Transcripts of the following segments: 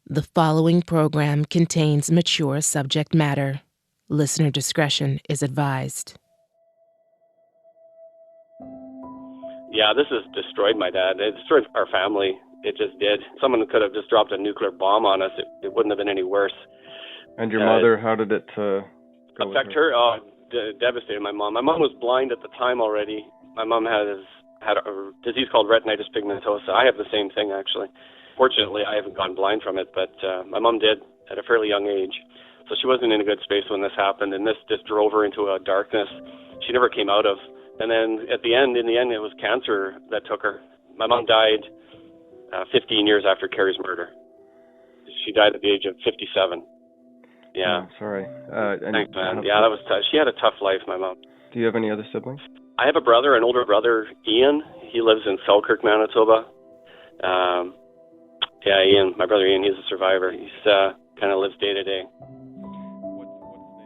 The following program contains mature subject matter. Listener discretion is advised. Yeah, this has destroyed my dad. It destroyed our family. It just did. Someone could have just dropped a nuclear bomb on us. It wouldn't have been any worse. And your mother, how did it go affect her? Oh, devastated my mom. My mom was blind at the time already. My mom had a disease called retinitis pigmentosa. I have the same thing, actually. Fortunately, I haven't gone blind from it, but my mom did at a fairly young age. So she wasn't in a good space when this happened, and this just drove her into a darkness she never came out of. And then in the end, it was cancer that took her. My mom died 15 years after Kerrie's murder. She died at the age of 57. Yeah. Oh, sorry. Thanks, man. Yeah, that was tough. She had a tough life, my mom. Do you have any other siblings? I have a brother, an older brother, Ian. He lives in Selkirk, Manitoba. Ian, my brother Ian, he's a survivor. He's kind of lives day to day.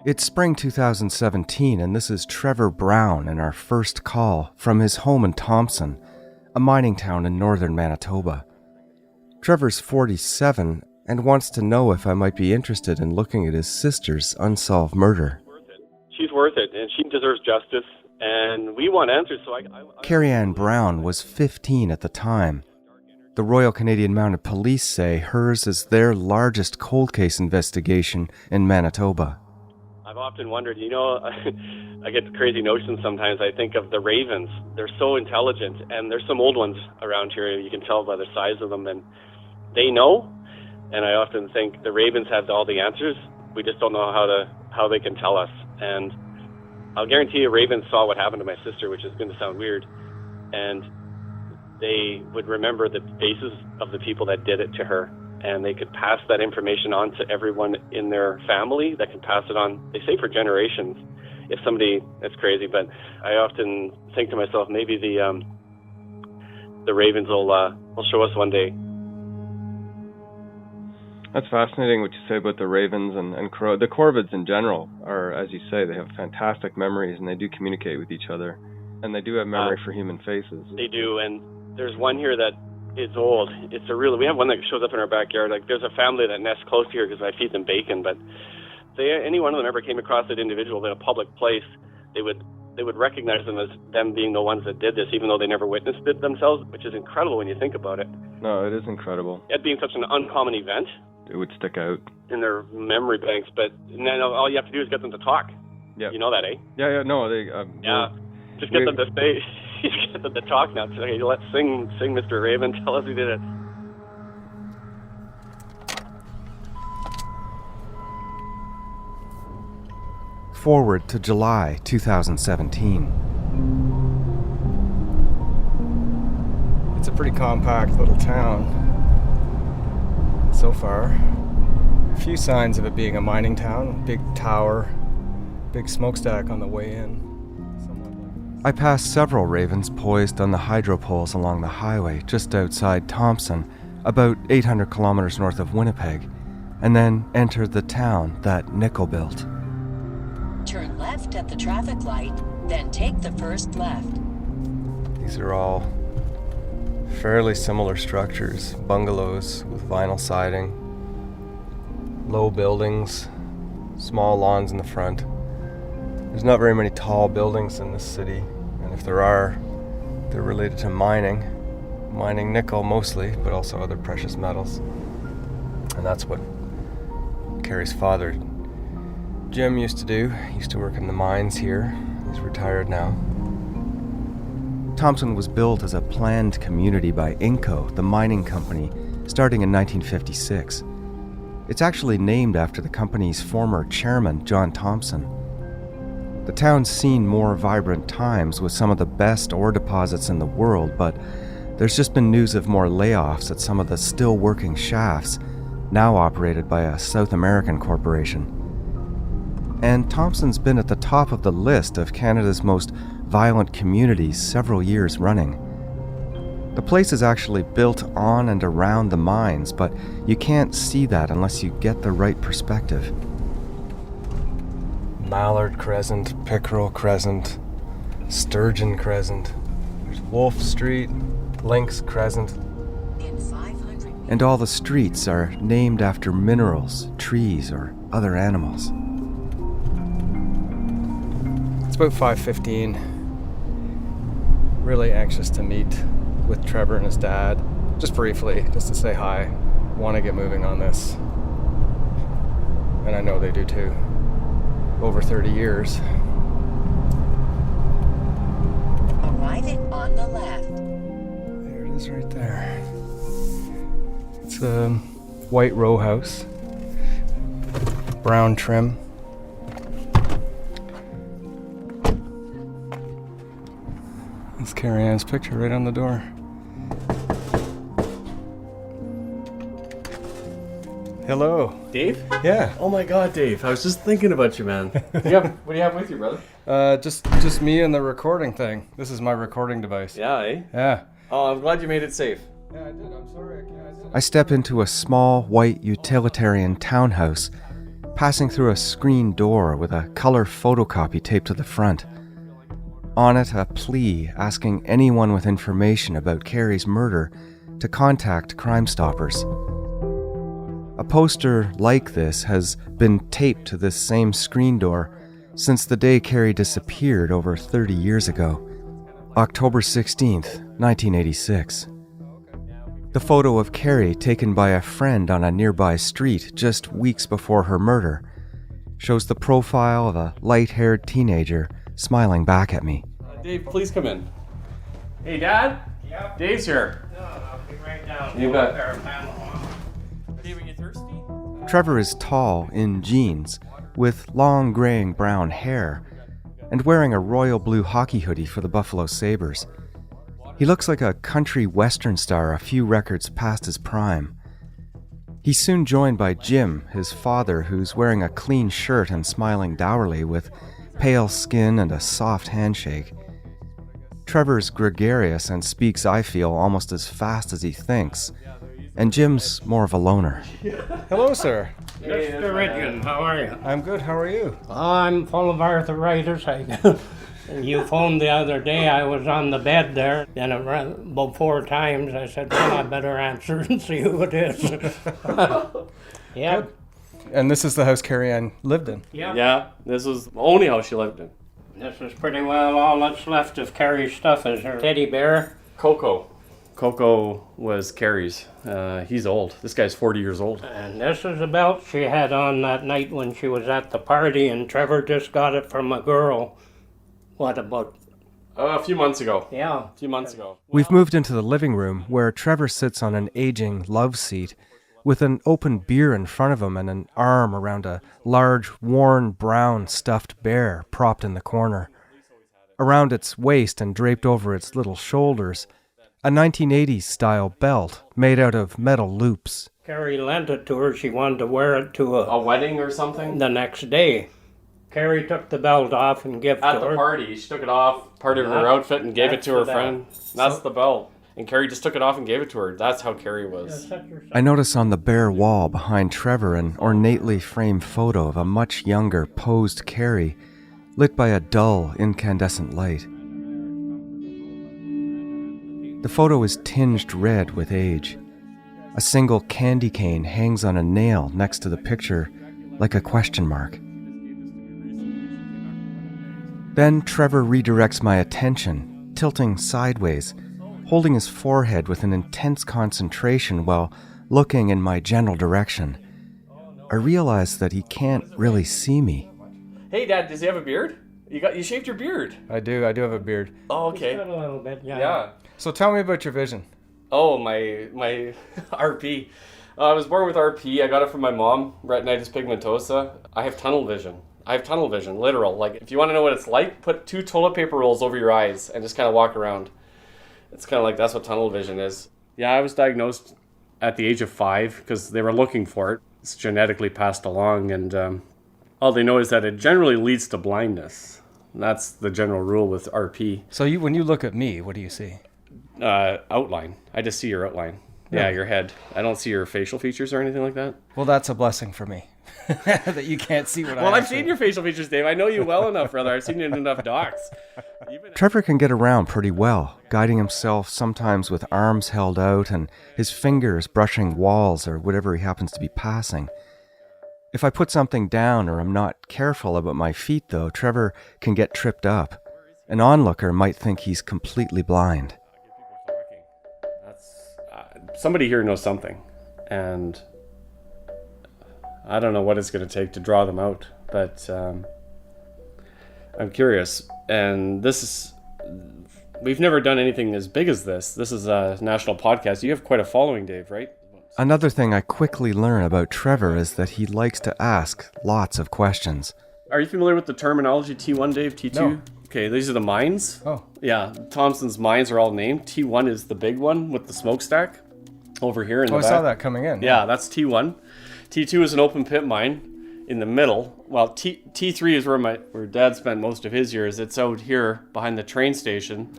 It's spring 2017, and this is Trevor Brown in our first call from his home in Thompson, a mining town in northern Manitoba. Trevor's 47 and wants to know if I might be interested in looking at his sister's unsolved murder. She's worth it, and she deserves justice, and we want answers. So Kerrie Brown was 15 at the time. The Royal Canadian Mounted Police say hers is their largest cold case investigation in Manitoba. I've often wondered, I get crazy notions sometimes. I think of the ravens. They're so intelligent, and there's some old ones around here. You can tell by the size of them, and they know. And I often think the ravens have all the answers. We just don't know how they can tell us. And I'll guarantee you ravens saw what happened to my sister, which is going to sound weird. And they would remember the faces of the people that did it to her. And they could pass that information on to everyone in their family that can pass it on, they say, for generations. If somebody, that's crazy, but I often think to myself, maybe the ravens will show us one day. That's fascinating what you say about the ravens and the corvids in general are, as you say, they have fantastic memories and they do communicate with each other. And they do have memory for human faces. They do, and there's one here that is old. We have one that shows up in our backyard. Like, there's a family that nests close here because I feed them bacon, but any one of them ever came across that individual in a public place, they would recognize them as them being the ones that did this, even though they never witnessed it themselves, which is incredible when you think about it. No, it is incredible. It being such an uncommon event, it would stick out in their memory banks, but then all you have to do is get them to talk. Yeah. You know that, eh? Yeah, no, they... Just get them to stay... Get them to talk now. Okay, let's sing, Mr. Raven. Tell us who did it. Forward to July 2017. It's a pretty compact little town so far. A few signs of it being a mining town. Big tower, big smokestack on the way in. I passed several ravens poised on the hydro poles along the highway just outside Thompson, about 800 kilometers north of Winnipeg, and then entered the town that Nickel built. Turn left at the traffic light, then take the first left. These are all fairly similar structures, bungalows with vinyl siding, low buildings, small lawns in the front. There's not very many tall buildings in this city, and if there are, they're related to mining nickel mostly, but also other precious metals. And that's what Kerrie's father, Jim, used to do. He used to work in the mines here. He's retired now. Thompson was built as a planned community by Inco, the mining company, starting in 1956. It's actually named after the company's former chairman, John Thompson. The town's seen more vibrant times with some of the best ore deposits in the world, but there's just been news of more layoffs at some of the still working shafts, now operated by a South American corporation. And Thompson's been at the top of the list of Canada's most violent communities several years running. The place is actually built on and around the mines, but you can't see that unless you get the right perspective. Mallard Crescent, Pickerel Crescent, Sturgeon Crescent. There's Wolf Street, Lynx Crescent. And all the streets are named after minerals, trees, or other animals. It's about 5:15. Really anxious to meet with Trevor and his dad. Just briefly, just to say hi. Want to get moving on this. And I know they do too. Over 30 years. Arriving on the left. There it is right there. It's a white row house. Brown trim. That's Kerrie Ann's picture right on the door. Hello. Dave? Yeah. Oh my god, Dave. I was just thinking about you, man. What do you have with you, brother? Just me and the recording thing. This is my recording device. Yeah, eh? Yeah. Oh, I'm glad you made it safe. Yeah, I did. I'm sorry. I step into a small, white, utilitarian townhouse, passing through a screen door with a color photocopy taped to the front. On it, a plea asking anyone with information about Kerrie's murder to contact Crime Stoppers. A poster like this has been taped to this same screen door since the day Kerrie disappeared over 30 years ago, October 16th, 1986. The photo of Kerrie, taken by a friend on a nearby street just weeks before her murder, shows the profile of a light-haired teenager smiling back at me. Dave, please come in. Hey, Dad? Yep. Dave's here. No, I'll be right down. You bet. There, panel. Dave, are you thirsty? Trevor is tall, in jeans, with long graying brown hair, and wearing a royal blue hockey hoodie for the Buffalo Sabres. He looks like a country western star a few records past his prime. He's soon joined by Jim, his father, who's wearing a clean shirt and smiling dourly with pale skin and a soft handshake. Trevor's gregarious and speaks, I feel, almost as fast as he thinks, and Jim's more of a loner. Hello, sir. Mr. Ridgen, how are you? I'm good. How are you? I'm full of arthritis. You phoned the other day. I was on the bed there, and it rang about 4 times. I said, well, I better answer and see who it is. Yeah. And this is the house Kerrie Ann lived in. Yeah. Yeah, this was the only house she lived in. This is pretty well all that's left of Kerrie's stuff is her teddy bear. Coco was Kerrie's. He's old. This guy's 40 years old. And this is a belt she had on that night when she was at the party, and Trevor just got it from a girl. What, about? A few months ago. Yeah. A few months ago. We've moved into the living room, where Trevor sits on an aging love seat with an open beer in front of him and an arm around a large, worn, brown stuffed bear propped in the corner. Around its waist and draped over its little shoulders, a 1980s-style belt made out of metal loops. Kerrie lent it to her. She wanted to wear it to A wedding or something? the next day. Kerrie took the belt off and gave it At to the her. party, she took it off, part of her outfit, and gave it to her friend. That's the belt. And Kerrie just took it off and gave it to her. That's how Kerrie was. I notice on the bare wall behind Trevor an ornately framed photo of a much younger, posed Kerrie, lit by a dull, incandescent light. The photo is tinged red with age. A single candy cane hangs on a nail next to the picture, like a question mark. Then Trevor redirects my attention, tilting sideways, holding his forehead with an intense concentration while looking in my general direction. I realize that he can't really see me. Hey, Dad, does he have a beard? You shaved your beard. I do have a beard. Oh, Just okay. a little bit, yeah. Yeah. So tell me about your vision. Oh, my RP. I was born with RP. I got it from my mom, retinitis pigmentosa. I have tunnel vision. Literal. Like, if you want to know what it's like, put 2 toilet paper rolls over your eyes and just kind of walk around. It's kind of like that's what tunnel vision is. Yeah, I was diagnosed at the age of 5 because they were looking for it. It's genetically passed along, and all they know is that it generally leads to blindness. And that's the general rule with RP. So when you look at me, what do you see? Outline. I just see your outline. Yeah, your head. I don't see your facial features or anything like that. Well, that's a blessing for me. That you can't see what I Well, I've seen your facial features, Dave. I know you well enough, brother. I've seen you in enough docs. Trevor can get around pretty well, guiding himself sometimes with arms held out and his fingers brushing walls or whatever he happens to be passing. If I put something down or I'm not careful about my feet, though, Trevor can get tripped up. An onlooker might think he's completely blind. Somebody here knows something, and I don't know what it's going to take to draw them out, but I'm curious. And we've never done anything as big as this. This is a national podcast. You have quite a following, Dave, right? Another thing I quickly learn about Trevor is that he likes to ask lots of questions. Are you familiar with the terminology T1, Dave? T2? No. Okay, these are the mines. Oh. Yeah, Thompson's mines are all named. T1 is the big one with the smokestack over here in the back. I saw that coming in. Yeah, that's T1. T2 is an open pit mine in the middle. Well, T3 is where Dad spent most of his years. It's out here behind the train station.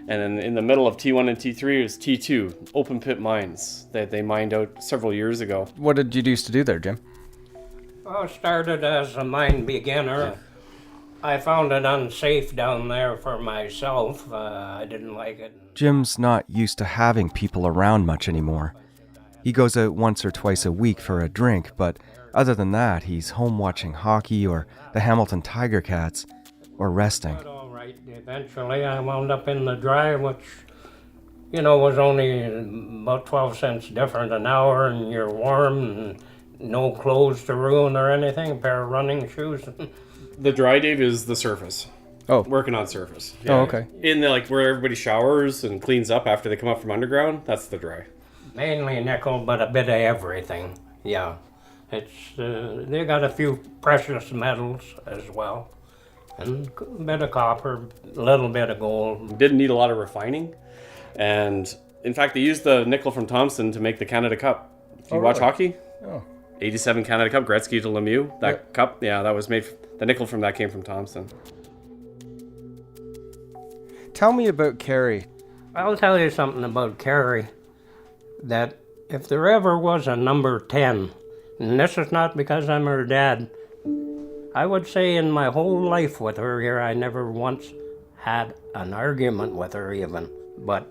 And then in the middle of T1 and T3 is T2, open pit mines that they mined out several years ago. What did you used to do there, Jim? I started as a mine beginner. Yeah. I found it unsafe down there for myself. I didn't like it. Jim's not used to having people around much anymore. He goes out once or twice a week for a drink, but other than that, he's home watching hockey or the Hamilton Tiger Cats or resting. But all right, eventually I wound up in the dry, which, was only about 12 cents different an hour, and you're warm and no clothes to ruin or anything, a pair of running shoes. The dry, Dave, is the surface. Oh. Working on surface. Yeah. Oh, okay. In the, where everybody showers and cleans up after they come up from underground, that's the dry. Mainly nickel, but a bit of everything. Yeah. It's they got a few precious metals as well. And a bit of copper, a little bit of gold. Didn't need a lot of refining. And in fact, they used the nickel from Thompson to make the Canada Cup. If you watch hockey? Oh. 87 Canada Cup, Gretzky to Lemieux. That cup, yeah, that was made. The nickel from that came from Thompson. Tell me about Kerrie. I'll tell you something about Kerrie. That if there ever was a number 10, and this is not because I'm her dad, I would say in my whole life with her here, I never once had an argument with her even. But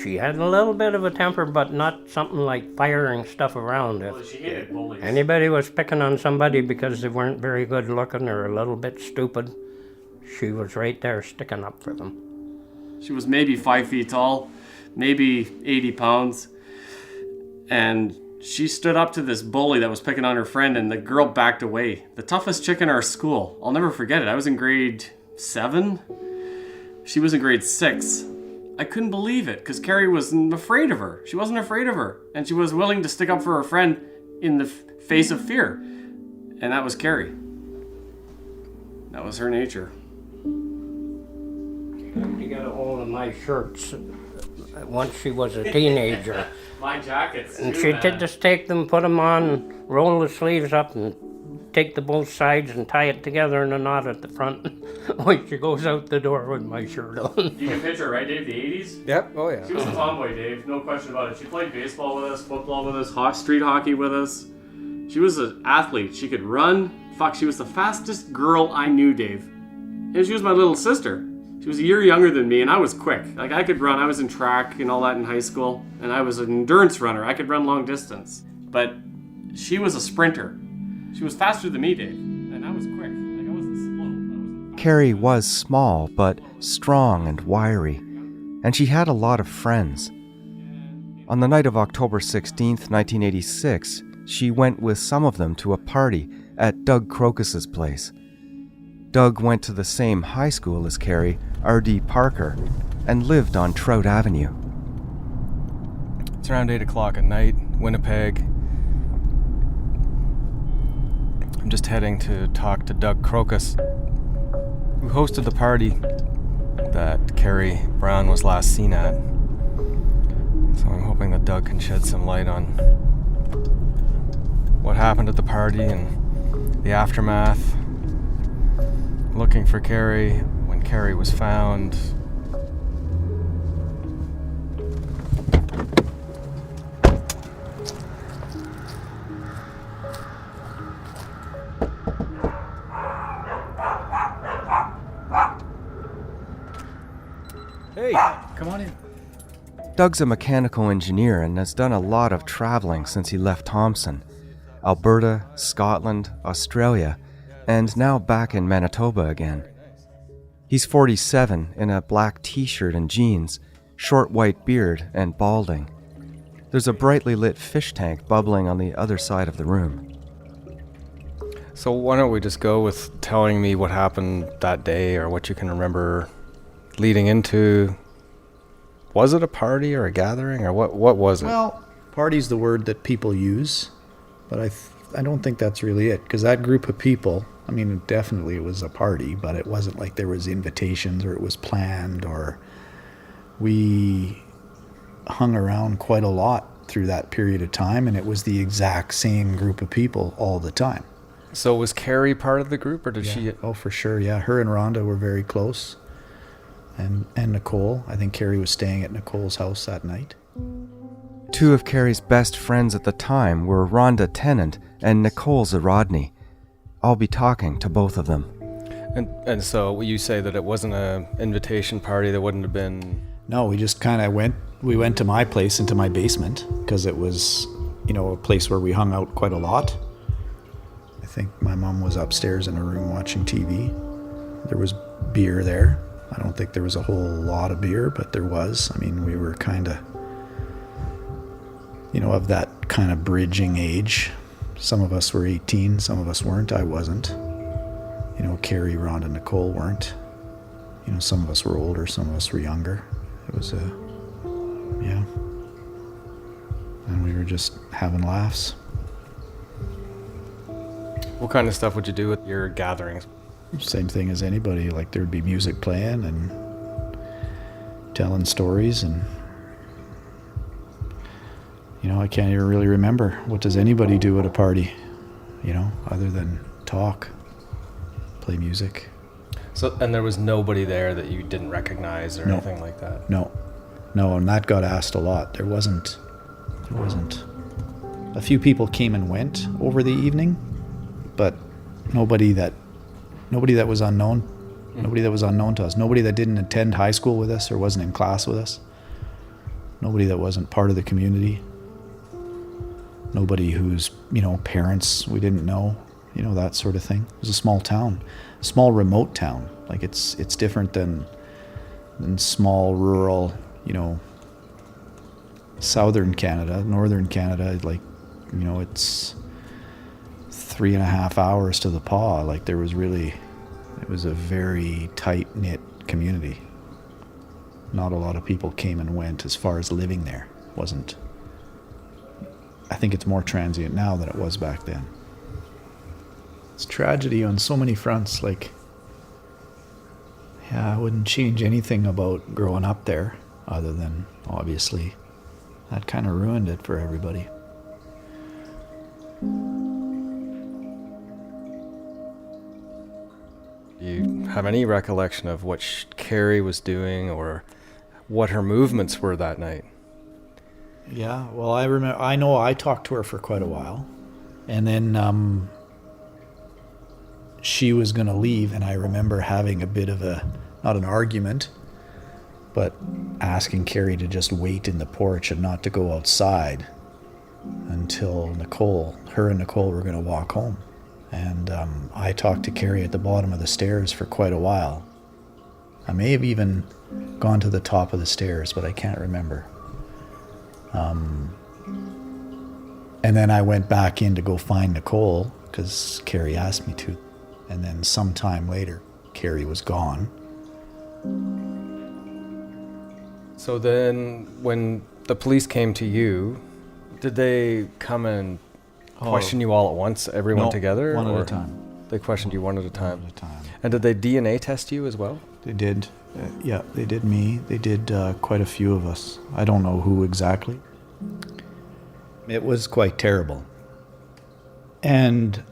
she had a little bit of a temper, but not something like firing stuff around. Well, she hated bullies. Anybody was picking on somebody because they weren't very good looking or a little bit stupid, she was right there sticking up for them. She was maybe 5 feet tall, maybe 80 pounds, and she stood up to this bully that was picking on her friend, and the girl backed away. The toughest chick in our school. I'll never forget it. I was in grade 7. She was in grade 6. I couldn't believe it, because Kerrie wasn't afraid of her. She wasn't afraid of her, and she was willing to stick up for her friend in the face of fear. And that was Kerrie. That was her nature. She got a hold of my shirts once she was a teenager. My jackets, And too, she'd just take them, put them on, roll the sleeves up, and take the both sides and tie it together in a knot at the front when she goes out the door with my shirt on. You can picture, right, Dave, the 80s? Yep. Oh, yeah. She was a tomboy, Dave. No question about it. She played baseball with us, football with us, street hockey with us. She was an athlete. She could run. Fuck, she was the fastest girl I knew, Dave. And she was my little sister. She was a year younger than me, and I was quick. Like, I could run. I was in track and all that in high school, and I was an endurance runner. I could run long distance. But she was a sprinter. She was faster than me, Dave, and I was quick. Like, I wasn't slow. Kerrie was small, but strong and wiry, and she had a lot of friends. On the night of October 16th, 1986, she went with some of them to a party at Doug Crocus's place. Doug went to the same high school as Kerrie, R.D. Parker, and lived on Trout Avenue. It's around 8 o'clock at night, Winnipeg. I'm just heading to talk to Doug Crocus, who hosted the party that Kerrie Brown was last seen at. So I'm hoping that Doug can shed some light on what happened at the party and the aftermath. Looking for Kerrie when Kerrie was found. Hey, come on in. Doug's a mechanical engineer and has done a lot of traveling since he left Thompson. Alberta, Scotland, Australia, and now back in Manitoba again. He's 47 in a black t-shirt and jeans, short white beard, and balding. There's a brightly lit fish tank bubbling on the other side of the room. So why don't we just go with telling me what happened that day or what you can remember leading into. Was it a party or a gathering or what was it? Well, party's the word that people use, but I don't think that's really it, because that group of people, I mean, definitely it was a party, but it wasn't like there was invitations or it was planned, or we hung around quite a lot through that period of time, and it was the exact same group of people all the time. So was Kerrie part of the group, or did she? Oh, for sure, yeah. Her and Rhonda were very close. And Nicole. I think Kerrie was staying at Nicole's house that night. Two of Kerrie's best friends at the time were Rhonda Tennant and Nicole Zarodny. I'll be talking to both of them. And so you say that it wasn't an invitation party, that wouldn't have been... No, we just kind of we went to my place, into my basement, because it was, a place where we hung out quite a lot. I think my mom was upstairs in her room watching TV. There was beer there. I don't think there was a whole lot of beer, but there was. I mean, we were kind of, of that kind of bridging age. Some of us were 18, some of us weren't. I wasn't. Kerrie, Rhonda, and Nicole weren't. Some of us were older, some of us were younger. It was yeah. And we were just having laughs. What kind of stuff would you do at your gatherings? Same thing as anybody. Like, there'd be music playing and telling stories, and I can't even really remember. What does anybody do at a party, other than talk, play music? So, and there was nobody there that you didn't recognize or anything like that? No, and that got asked a lot. There wasn't. A few people came and went over the evening, but nobody that was unknown. Nobody that was unknown to us. Nobody that didn't attend high school with us or wasn't in class with us. Nobody that wasn't part of the community. Nobody whose, parents we didn't know, that sort of thing. It was a small town, a small remote town. Like, it's different than small rural, southern Canada, northern Canada. Like, it's 3.5 hours to the Paw. Like, it was a very tight-knit community. Not a lot of people came and went as far as living there. I think it's more transient now than it was back then. It's tragedy on so many fronts. Like, I wouldn't change anything about growing up there, other than, obviously, that kind of ruined it for everybody. Do you have any recollection of what Kerrie was doing or what her movements were that night? Yeah, well, I know I talked to her for quite a while, and then she was going to leave, and I remember having a bit of not an argument, but asking Kerrie to just wait in the porch and not to go outside until her and Nicole were going to walk home. And I talked to Kerrie at the bottom of the stairs for quite a while. I may have even gone to the top of the stairs, but I can't remember. And then I went back in to go find Nicole, because Kerrie asked me to. And then sometime later, Kerrie was gone. So then when the police came to you, did they come and question you all at once, everyone together? One at a time. They questioned you one at a time? One at a time. And did they DNA test you as well? They did. Yeah, they did me. They did quite a few of us. I don't know who exactly. It was quite terrible. And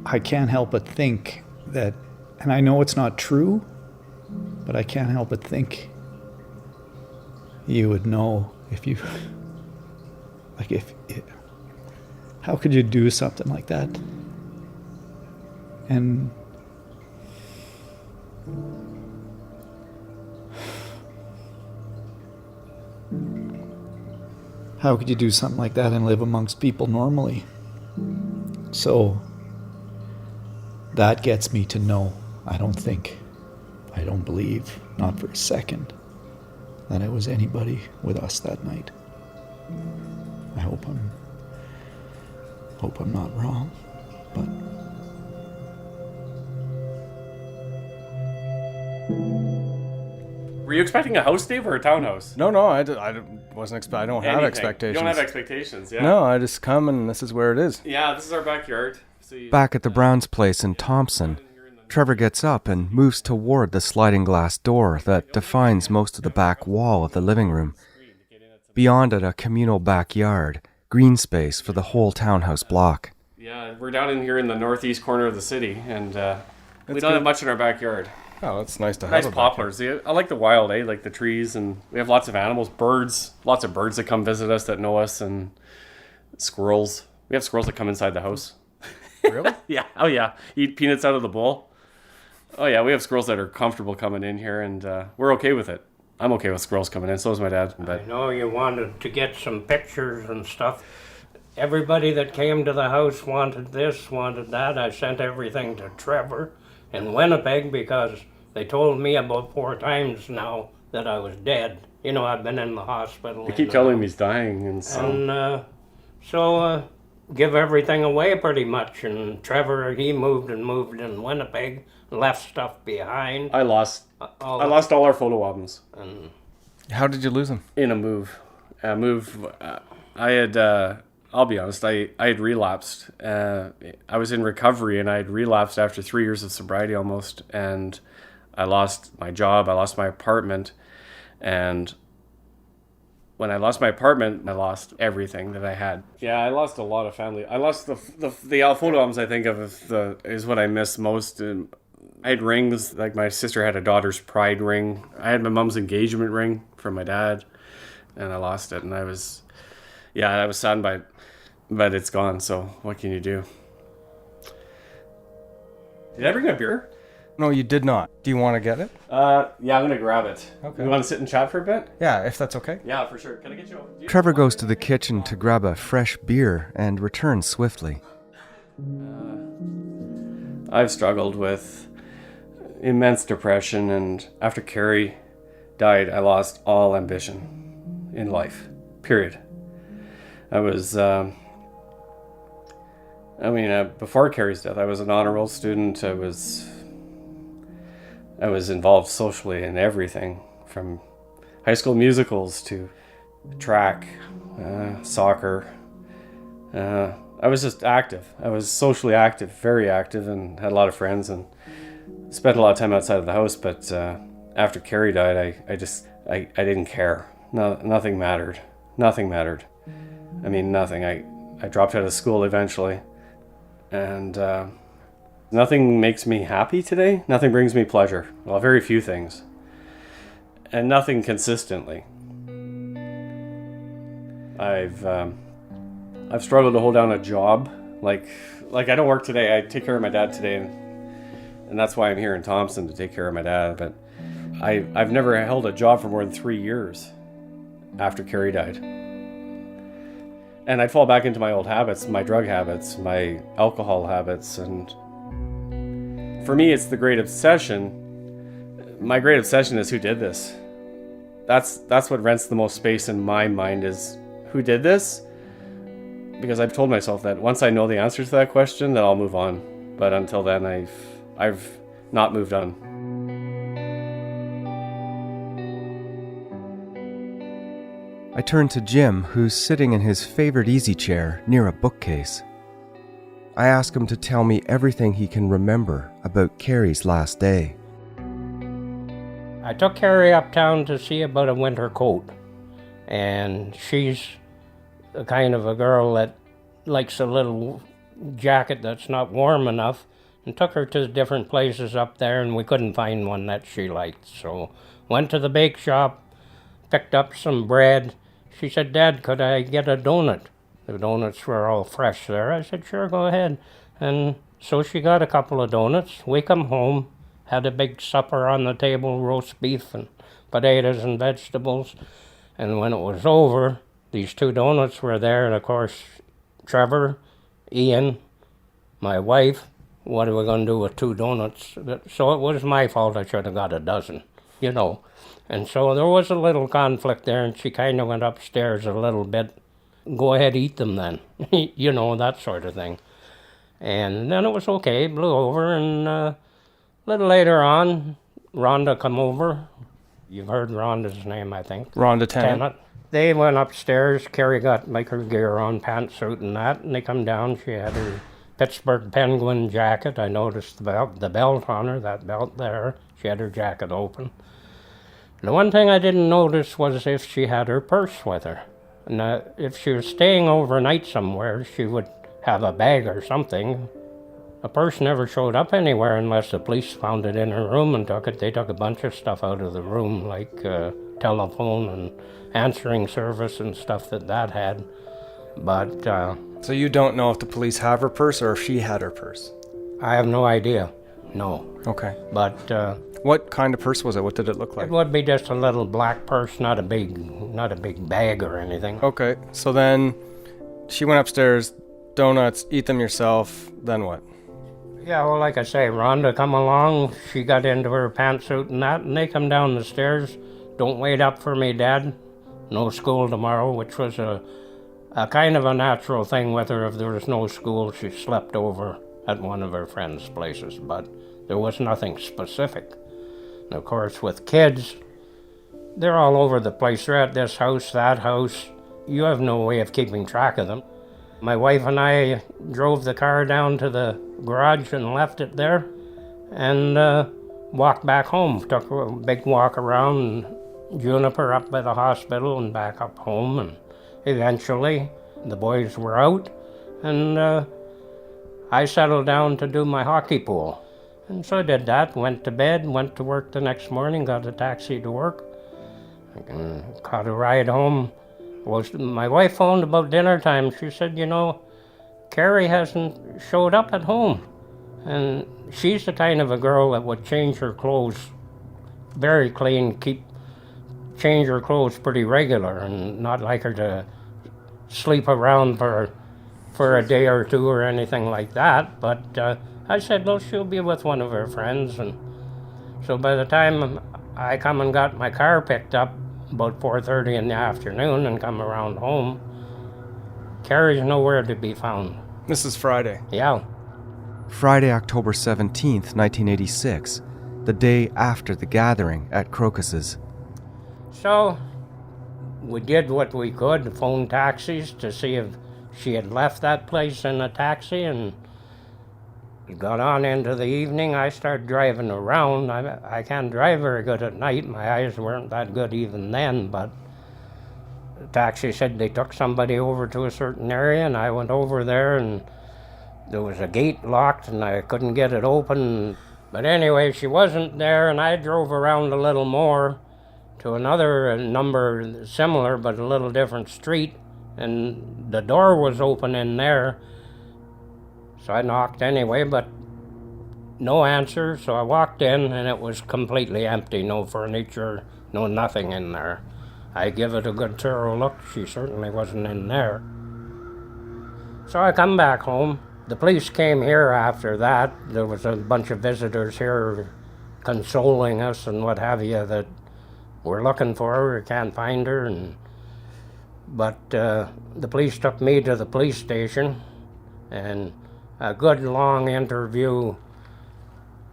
I can't help but think that, and I know it's not true, but I can't help but think you would know if you, how could you do something like that? And how could you do something like that and live amongst people normally? So that gets me to know. I don't believe, not for a second, that it was anybody with us that night. I hope I'm not wrong, but Were you expecting a house, Dave, or a townhouse? No, I wasn't I don't have Anything. expectations. You don't have expectations, yeah. No, I just come and this is where it is. Yeah, this is our backyard. Back at the Browns' place in Thompson, Trevor gets up and moves toward the sliding glass door that defines most of the back wall of the living room. Beyond it, a communal backyard, green space for the whole townhouse block. Yeah, we're down in here in the northeast corner of the city, and we don't have much in our backyard. Oh, that's nice to have. Nice poplars. Yeah, I like the wild, like the trees, and we have lots of animals, birds, lots of birds that come visit us that know us, and squirrels. We have squirrels that come inside the house. Really? Yeah. Oh, yeah. Eat peanuts out of the bowl. Oh, yeah. We have squirrels that are comfortable coming in here, and we're okay with it. I'm okay with squirrels coming in. So is my dad. But I know you wanted to get some pictures and stuff. Everybody that came to the house wanted this, wanted that. I sent everything to Trevor in Winnipeg because they told me about 4 times now that I was dead. You know, I've been in the hospital. They keep telling me he's dying. And so give everything away pretty much. And Trevor, he moved in Winnipeg, left stuff behind. I lost all our photo albums. And how did you lose them? In a move. I had, I'll be honest, I had relapsed. I was in recovery and I had relapsed after 3 years of sobriety almost. And I lost my job, I lost my apartment. And when I lost my apartment, I lost everything that I had. Yeah, I lost a lot of family. I lost the photo albums. I think of is what I miss most. And I had rings, like my sister had a daughter's pride ring. I had my mom's engagement ring from my dad, and I lost it. And I was saddened by it, but it's gone. So what can you do? Did I bring a beer? No, you did not. Do you want to get it? Yeah, I'm gonna grab it. Okay. You want to sit and chat for a bit? Yeah, if that's okay. Yeah, for sure. Can I get you? Trevor goes to the kitchen to grab a fresh beer and returns swiftly. I've struggled with immense depression, and after Kerrie died, I lost all ambition in life. Period. I was, before Kerrie's death, I was an honor roll student. I was involved socially in everything, from high school musicals to track, soccer. I was just active. I was socially active, very active, and had a lot of friends and spent a lot of time outside of the house. But after Kerrie died, I didn't care. Nothing mattered. Nothing mattered. I mean, nothing. I dropped out of school eventually, and nothing makes me happy today. Nothing brings me pleasure. Well, very few things. And nothing consistently. I've struggled to hold down a job. Like I don't work today. I take care of my dad today, and that's why I'm here in Thompson, to take care of my dad. But I've never held a job for more than 3 years after Kerrie died. And I'd fall back into my old habits, my drug habits, my alcohol habits, and for me, it's the great obsession. My great obsession is who did this. That's what rents the most space in my mind, is who did this? Because I've told myself that once I know the answer to that question, then I'll move on. But until then, I've not moved on. I turn to Jim, who's sitting in his favorite easy chair near a bookcase. I ask him to tell me everything he can remember about Kerrie's last day. I took Kerrie uptown to see about a winter coat, and she's the kind of a girl that likes a little jacket that's not warm enough, and took her to different places up there, and we couldn't find one that she liked. So went to the bake shop, picked up some bread. She said, "Dad, could I get a donut?" The donuts were all fresh there. I said, "Sure, go ahead." And so she got a couple of donuts. We come home, had a big supper on the table, roast beef and potatoes and vegetables. And when it was over, These 2 donuts were there, and of course, Trevor, Ian, my wife, what are we going to do with 2 donuts? So it was my fault. I should have got a dozen, you know. And so there was a little conflict there, and she kind of went upstairs a little bit. Go ahead, eat them then, you know, that sort of thing. And then it was okay, blew over, and a little later on, Rhonda come over. You've heard Rhonda's name, I think. Rhonda Tennant. They went upstairs. Kerrie got like her gear on, pantsuit and that, and they come down. She had her Pittsburgh Penguin jacket. I noticed the belt on her, that belt there. She had her jacket open. The one thing I didn't notice was if she had her purse with her. And if she was staying overnight somewhere, she would have a bag or something. A purse never showed up anywhere unless the police found it in her room and took it. They took a bunch of stuff out of the room, like telephone and answering service and stuff that had. But So you don't know if the police have her purse or if she had her purse? I have no idea. No. Okay. But what kind of purse was it? What did it look like? it would be just a little black purse, not a big bag or anything. Okay. So then she went upstairs, donuts, eat them yourself, then what? Yeah, well, like I say, Rhonda come along. She got into her pantsuit and that, and they come down the stairs. Don't wait up for me, Dad. No school tomorrow, which was a kind of a natural thing with her. If there was no school, she slept over at one of her friends' places, but there was nothing specific. And of course, with kids, they're all over the place. They're at this house, that house. You have no way of keeping track of them. My wife and I drove the car down to the garage and left it there and walked back home. Took a big walk around Juniper up by the hospital and back up home. And eventually the boys were out and I settled down to do my hockey pool. And so I did that, went to bed, went to work the next morning, got a taxi to work, and caught a ride home. My wife phoned about dinner time. She said, you know, Kerrie hasn't showed up at home. And she's the kind of a girl that would change her clothes very clean, change her clothes pretty regular, and not like her to sleep around for a day or two or anything like that. But I said, well, she'll be with one of her friends. And so by the time I come and got my car picked up, about 4:30 in the afternoon, and come around home, Kerrie's nowhere to be found. This is Friday. Yeah. Friday, October 17th, 1986, the day after the gathering at Crocus's. So we did what we could, phone taxis to see if she had left that place in a taxi, and it got on into the evening. I started driving around. I can't drive very good at night. My eyes weren't that good even then, but the taxi said they took somebody over to a certain area, and I went over there, and there was a gate locked, and I couldn't get it open. But anyway, she wasn't there, and I drove around a little more to another number similar, but a little different street, and the door was open in there. So I knocked anyway, but no answer. So I walked in, and it was completely empty. No furniture, no nothing in there. I give it a good thorough look. She certainly wasn't in there. So I come back home. The police came here after that. There was a bunch of visitors here consoling us and what have you, that we're looking for her, we can't find her. But the police took me to the police station, and a good long interview,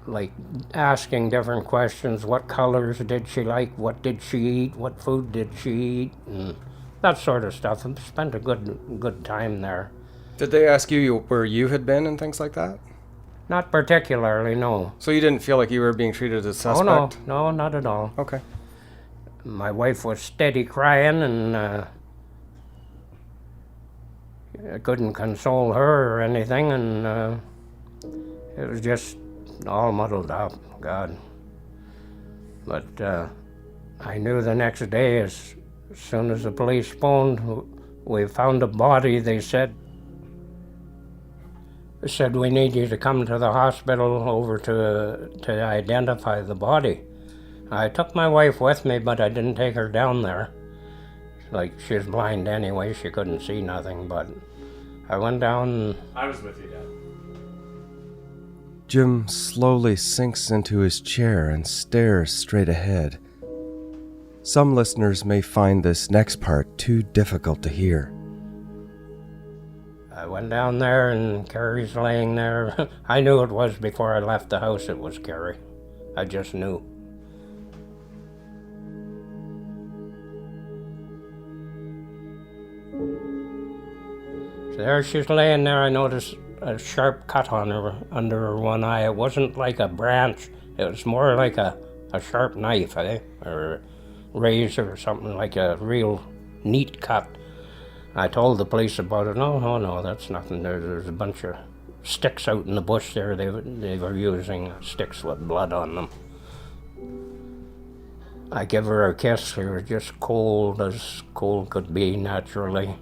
like asking different questions. What colors did she like? What did she eat? What food did she eat? And that sort of stuff. I spent a good time there. Did they ask you where you had been and things like that? Not particularly, no. So you didn't feel like you were being treated as a suspect? Oh, no, not at all. Okay. My wife was steady crying, and I couldn't console her or anything, and it was just all muddled up, God. But I knew the next day, as soon as the police phoned, we found a body. They said, we need you to come to the hospital over to identify the body. I took my wife with me, but I didn't take her down there. Like, she was blind anyway, she couldn't see nothing, but I went down. I was with you, Dad. Jim slowly sinks into his chair and stares straight ahead. Some listeners may find this next part too difficult to hear. I went down there and Kerrie's laying there. I knew it was before I left the house it was Kerrie. I just knew. So there she's laying there. I noticed a sharp cut on her, under her one eye. It wasn't like a branch. It was more like a sharp knife, or razor or something, like a real neat cut. I told the police about it. No, that's nothing. There's a bunch of sticks out in the bush there. They were using sticks with blood on them. I give her a kiss. She was just cold as cold could be, naturally.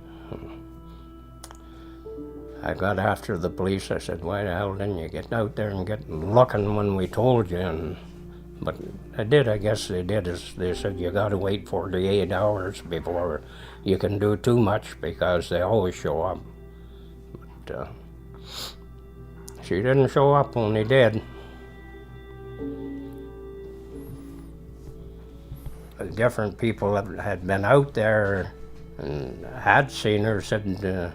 I got after the police. I said, why the hell didn't you get out there and get looking when we told you? But I did, I guess they did. They said you got to wait 48 hours before you can do too much because they always show up. But she didn't show up when they did. Different people that had been out there and had seen her said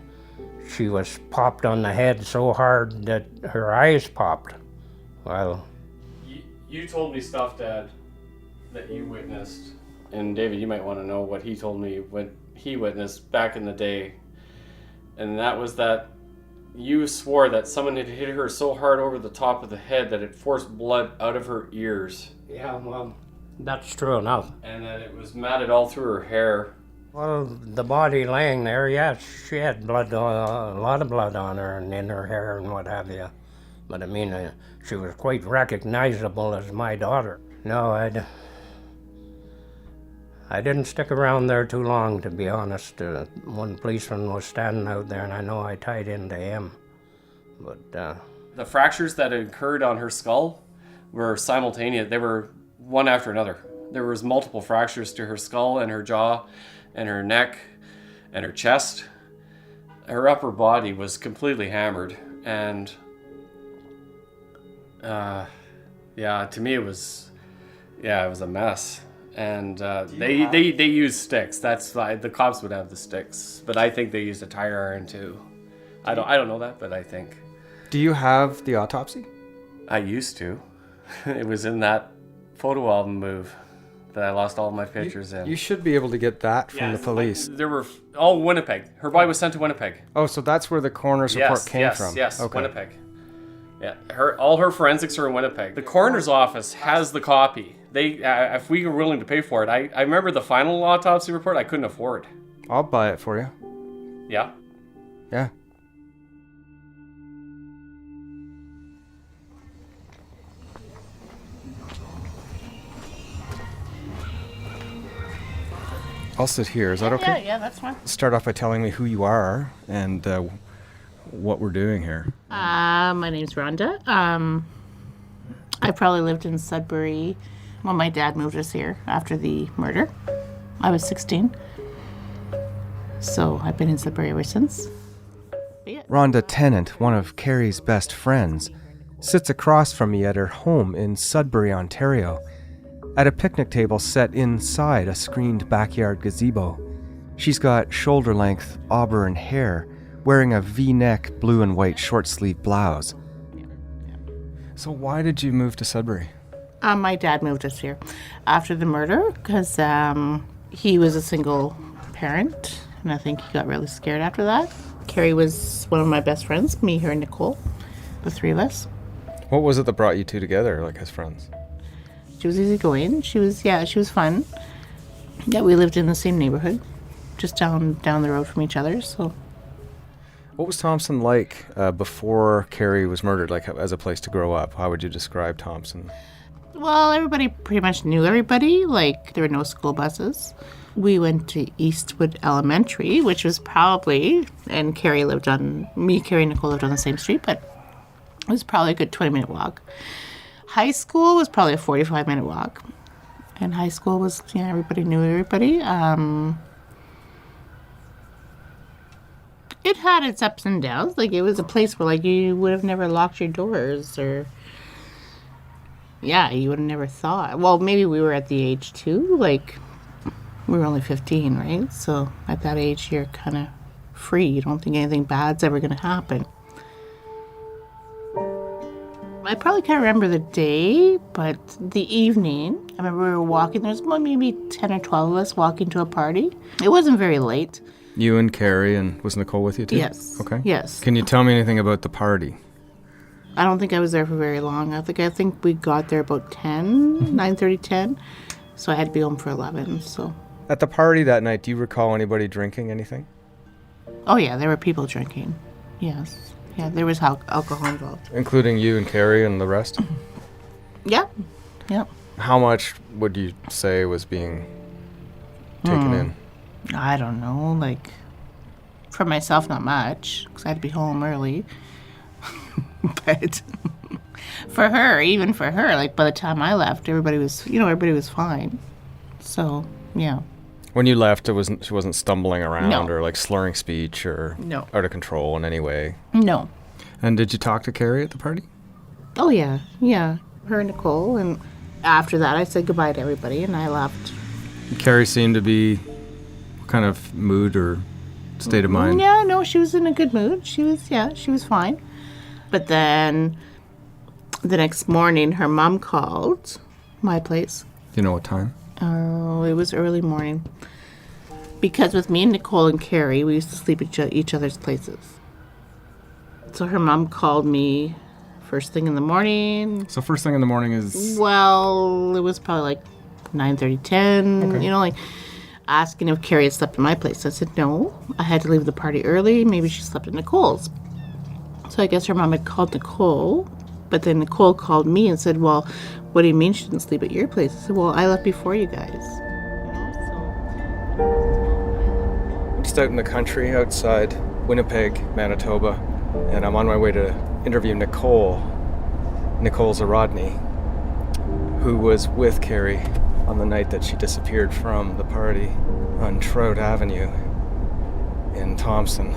she was popped on the head so hard that her eyes popped. Well, you told me stuff, Dad, that you witnessed. And David, you might want to know what he told me when he witnessed back in the day. And that was that you swore that someone had hit her so hard over the top of the head that it forced blood out of her ears. yeah, well, that's true enough. And that it was matted all through her hair. Well, the body laying there, yes, she had blood, a lot of blood on her and in her hair and what have you. But I mean, she was quite recognizable as my daughter. No, I didn't stick around there too long, to be honest. One policeman was standing out there, and I know I tied into him. But The fractures that occurred on her skull were simultaneous. They were one after another. There was multiple fractures to her skull and her jaw and her neck and her chest. Her upper body was completely hammered, and to me it was a mess. And they used sticks. That's why the cops would have the sticks, but I think they used a tire iron too. I don't know that, but I think. Do you have the autopsy? I used to. It was in that photo album move that I lost all my pictures in. You should be able to get that from the police. There were Winnipeg. Her body was sent to Winnipeg. Oh, so that's where the coroner's report came from. Yes, okay. Winnipeg. Yeah, all her forensics are in Winnipeg. The coroner's office has the copy. They, if we were willing to pay for it, I remember the final autopsy report I couldn't afford. I'll buy it for you. Yeah. Yeah. I'll sit here. Is that okay? Yeah, that's fine. Start off by telling me who you are and what we're doing here. My name's Rhonda. I probably lived in Sudbury. Well, my dad moved us here after the murder. I was 16. So I've been in Sudbury ever since. Rhonda Tennant, one of Kerrie's best friends, sits across from me at her home in Sudbury, Ontario, at a picnic table set inside a screened backyard gazebo. She's got shoulder-length auburn hair, wearing a V-neck blue and white short-sleeve blouse. So why did you move to Sudbury? My dad moved us here after the murder because he was a single parent, and I think he got really scared after that. Kerrie was one of my best friends, me, her, and Nicole, the three of us. What was it that brought you two together, like as friends? She was easygoing. She was fun. Yeah, we lived in the same neighborhood, just down the road from each other. So, what was Thompson like before Kerrie was murdered? Like as a place to grow up, how would you describe Thompson? Well, everybody pretty much knew everybody. Like there were no school buses. We went to Eastwood Elementary, which was probably, and Kerrie and Nicole lived on the same street, but it was probably a good 20-minute walk. High school was probably a 45-minute walk. And high school was, everybody knew everybody. It had its ups and downs. Like, it was a place where, like, you would have never locked your doors or... Yeah, you would have never thought. Well, maybe we were at the age, too. Like, we were only 15, right? So at that age, you're kind of free. You don't think anything bad's ever going to happen. I probably can't remember the day, but the evening, I remember we were walking. There's maybe 10 or 12 of us walking to a party. It wasn't very late. You and Kerrie, and was Nicole with you too? Yes. Okay. Yes. Can you tell me anything about the party? I don't think I was there for very long. I think we got there about 9:30, 10. So I had to be home for 11, so. At the party that night, do you recall anybody drinking anything? Oh, yeah, there were people drinking. Yes. Yeah, there was alcohol involved. Including you and Kerrie and the rest? Yeah. Yeah. How much would you say was being taken in? I don't know, like, for myself, not much, because I had to be home early. But for her, even for her, like, by the time I left, everybody was fine. So, yeah. When you left, she wasn't stumbling around No. or, like, slurring speech or No. out of control in any way? No. And did you talk to Kerrie at the party? Oh, yeah. Yeah. Her and Nicole. And after that, I said goodbye to everybody, and I left. Kerrie seemed to be what kind of mood or state of mind? Yeah, no, she was in a good mood. She was fine. But then the next morning, her mom called my place. Do you know what time? Oh, it was early morning. Because with me and Nicole and Kerrie, we used to sleep at each other's places. So her mom called me first thing in the morning. So first thing in the morning is... Well, it was probably like 9:30, 10, Okay. like asking if Kerrie had slept in my place. I said no. I had to leave the party early. Maybe she slept at Nicole's. So I guess her mom had called Nicole, but then Nicole called me and said, well, what do you mean she didn't sleep at your place? I said, well, I left before you guys. I'm just out in the country outside Winnipeg, Manitoba, and I'm on my way to interview Nicole Zarodny, who was with Kerrie on the night that she disappeared from the party on Trout Avenue in Thompson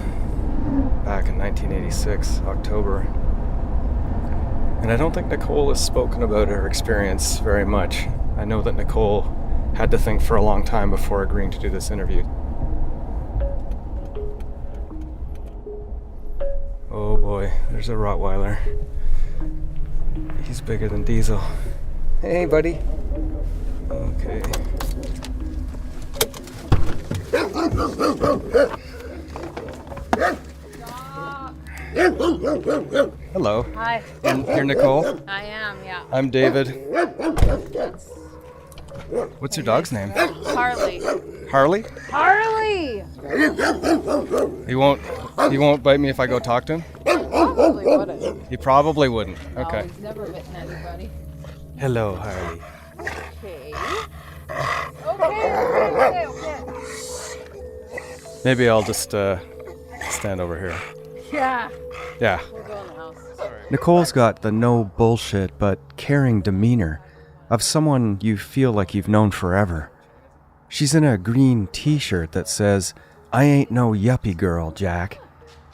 back in 1986, October. And I don't think Nicole has spoken about her experience very much. I know that Nicole had to think for a long time before agreeing to do this interview. Oh boy, there's a Rottweiler. He's bigger than Diesel. Hey, buddy. Okay. Hello. Hi. You're Nicole? I am, yeah. I'm David. What's your dog's name? Harley. Harley? Harley! He won't bite me if I go talk to him? Probably wouldn't. He probably wouldn't. No, Okay. he's never bitten anybody. Hello, Harley. Okay. Okay. Maybe I'll just stand over here. Yeah. Yeah. We'll go in the house. Nicole's got the no bullshit but caring demeanor of someone you feel like you've known forever. She's in a green t-shirt that says, "I ain't no yuppie girl, Jack,"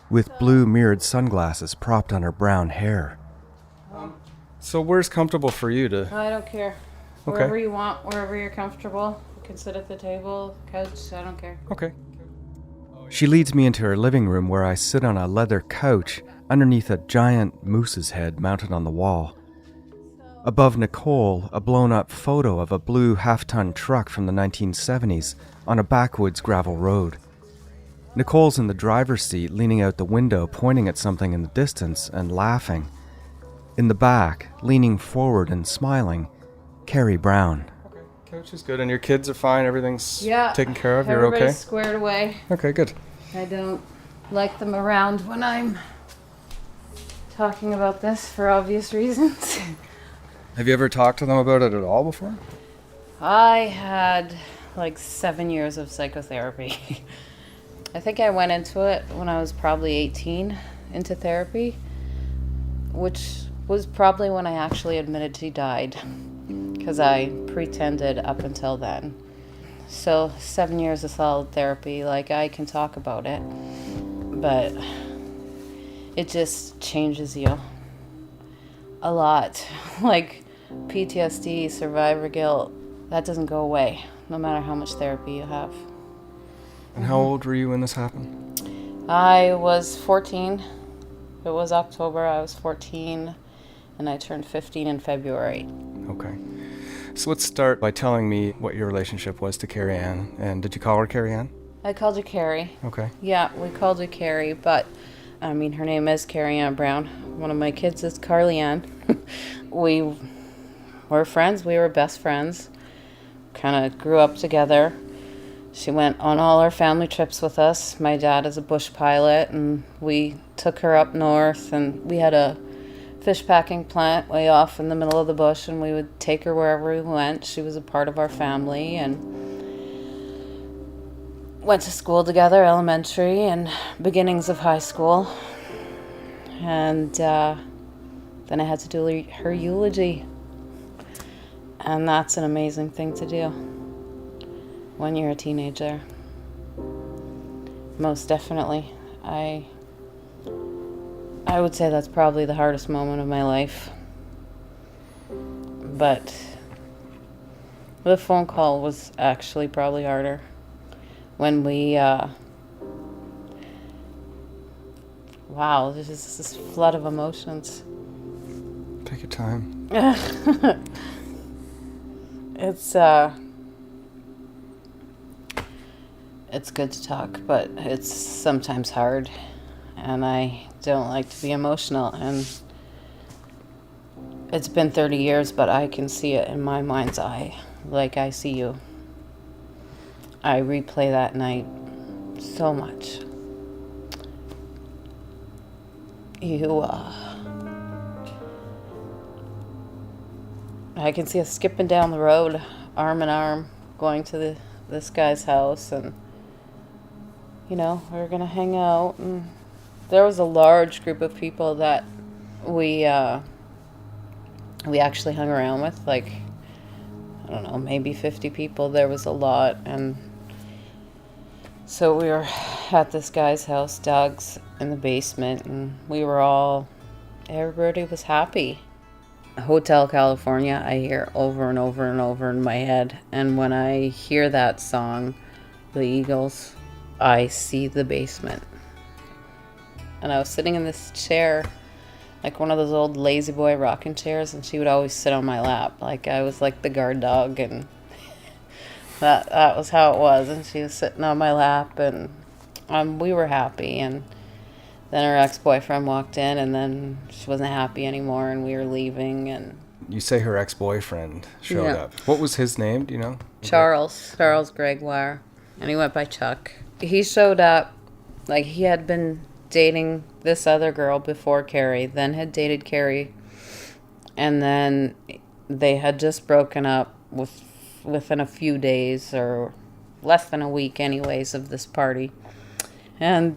with blue mirrored sunglasses propped on her brown hair. So where's comfortable for you to... I don't care. Okay. Wherever you want, wherever you're comfortable. You can sit at the table, couch, I don't care. Okay. She leads me into her living room where I sit on a leather couch underneath a giant moose's head mounted on the wall. Above Nicole, a blown-up photo of a blue half-ton truck from the 1970s on a backwoods gravel road. Nicole's in the driver's seat, leaning out the window, pointing at something in the distance and laughing. In the back, leaning forward and smiling, Kerrie Brown. Okay, couch is good, and your kids are fine, everything's taken care of, you're Everybody's okay? squared away. Okay, good. I don't like them around when I'm talking about this for obvious reasons. Have you ever talked to them about it at all before? I had like 7 years of psychotherapy. I think I went into it when I was probably 18, into therapy, which was probably when I actually admitted he died, because I pretended up until then. So 7 years of solid therapy, like I can talk about it. but it just changes you a lot. Like PTSD, survivor guilt, that doesn't go away, no matter how much therapy you have. And how old were you when this happened? I was 14. It was October, I was 14, and I turned 15 in February. Okay. So let's start by telling me what your relationship was to Kerrie Ann. And did you call her Kerrie Ann? I called her Kerrie. Okay. Yeah, we called her Kerrie, but I mean, her name is Kerrie Ann Brown. One of my kids is Carly Ann. We were friends. We were best friends. Kind of grew up together. She went on all our family trips with us. My dad is a bush pilot, and we took her up north, and we had a fish packing plant way off in the middle of the bush, and we would take her wherever we went. She was a part of our family, and went to school together, elementary and beginnings of high school. And then I had to do her eulogy. And that's an amazing thing to do when you're a teenager. Most definitely. I would say that's probably the hardest moment of my life. But the phone call was actually probably harder. When we, wow, there's just this flood of emotions. Take your time. It's good to talk, but it's sometimes hard, and I don't like to be emotional, and it's been 30 years, but I can see it in my mind's eye, like I see you. I replay that night so much. I can see us skipping down the road, arm in arm, going to this guy's house, and, we were gonna hang out, and there was a large group of people that we actually hung around with, like, I don't know, maybe 50 people. There was a lot, and so we were at this guy's house, Doug's, in the basement, and everybody was happy. Hotel California, I hear over and over and over in my head, and when I hear that song, the Eagles, I see the basement. And I was sitting in this chair, like one of those old lazy boy rocking chairs, and she would always sit on my lap, like I was like the guard dog, and that was how it was. And she was sitting on my lap, and we were happy. And then her ex-boyfriend walked in, and then she wasn't happy anymore, and we were leaving. And you say her ex-boyfriend showed up. What was his name? Do you know? Charles Gregoire, and he went by Chuck. He showed up, like he had been dating this other girl before Kerrie, then had dated Kerrie, and then they had just broken up within a few days, or less than a week anyways, of this party. And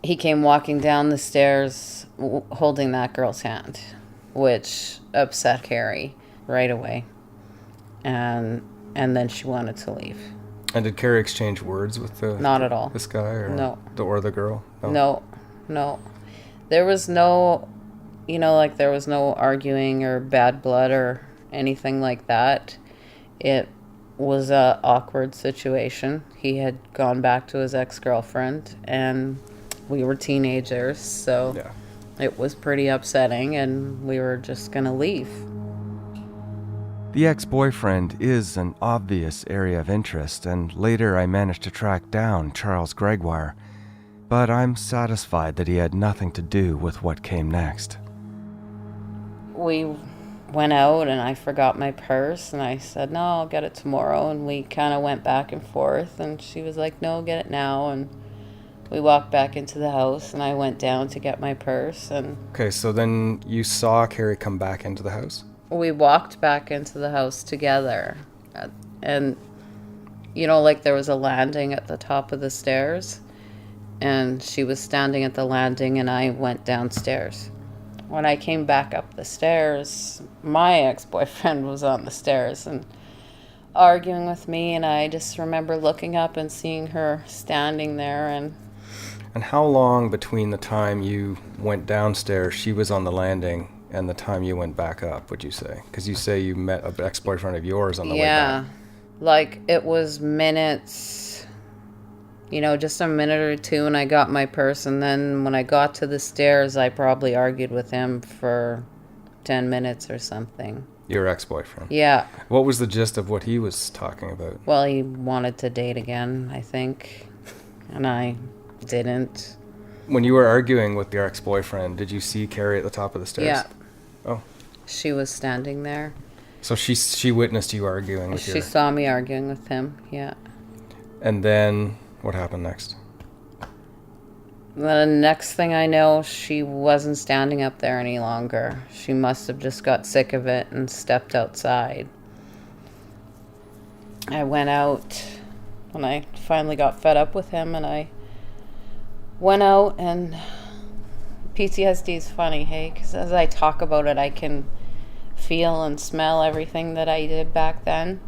he came walking down the stairs holding that girl's hand, which upset Kerrie right away, and then she wanted to leave. And did Kerrie exchange words with not at all, this guy, or no, or the girl? No. There was no, there was no arguing or bad blood or anything like that. It was a awkward situation. He had gone back to his ex-girlfriend, and we were teenagers, so it was pretty upsetting, and we were just gonna leave. The ex-boyfriend is an obvious area of interest, and later I managed to track down Charles Gregoire, but I'm satisfied that he had nothing to do with what came next. We went out, and I forgot my purse, and I said, no, I'll get it tomorrow, and we kind of went back and forth, and she was like, no, get it now, and we walked back into the house, and I went down to get my purse. And okay, so then you saw Kerrie come back into the house? We walked back into the house together, and like there was a landing at the top of the stairs, and she was standing at the landing, and I went downstairs. When I came back up the stairs, my ex-boyfriend was on the stairs and arguing with me, and I just remember looking up and seeing her standing there. And And how long between the time you went downstairs, she was on the landing, and the time you went back up, would you say? Because you say you met an ex-boyfriend of yours on the way back. Yeah, like it was minutes, just a minute or two, and I got my purse, and then when I got to the stairs, I probably argued with him for 10 minutes or something. Your ex-boyfriend? Yeah. What was the gist of what he was talking about? Well, he wanted to date again, I think, and I didn't. When you were arguing with your ex-boyfriend, did you see Kerrie at the top of the stairs? Yeah. Oh. She was standing there. So she witnessed you arguing with She saw me arguing with him, yeah. And then what happened next? The next thing I know, she wasn't standing up there any longer. She must have just got sick of it and stepped outside. I went out when I finally got fed up with him, and I went out, and PTSD is funny, hey? Because as I talk about it, I can feel and smell everything that I did back then.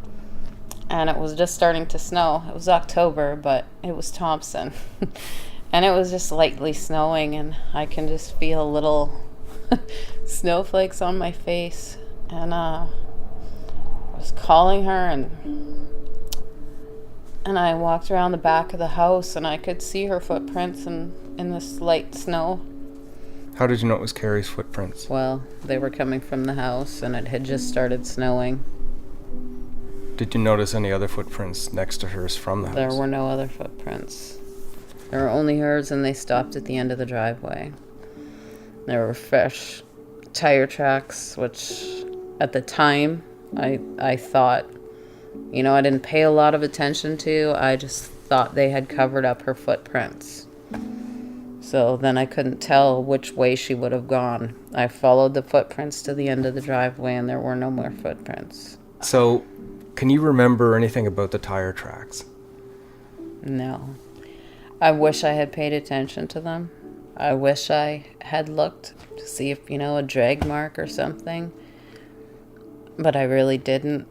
And it was just starting to snow. It was October, but it was Thompson. And it was just lightly snowing, and I can just feel little snowflakes on my face. And I was calling her, and I walked around the back of the house, and I could see her footprints in this light snow. How did you know it was Kerrie's footprints? Well, they were coming from the house, and it had just started snowing. Did you notice any other footprints next to hers from the house? There were no other footprints. There were only hers, and they stopped at the end of the driveway. There were fresh tire tracks, which at the time I thought, I didn't pay a lot of attention to. I just thought they had covered up her footprints. So then I couldn't tell which way she would have gone. I followed the footprints to the end of the driveway, and there were no more footprints. So, can you remember anything about the tire tracks? No. I wish I had paid attention to them. I wish I had looked to see if, a drag mark or something. But I really didn't.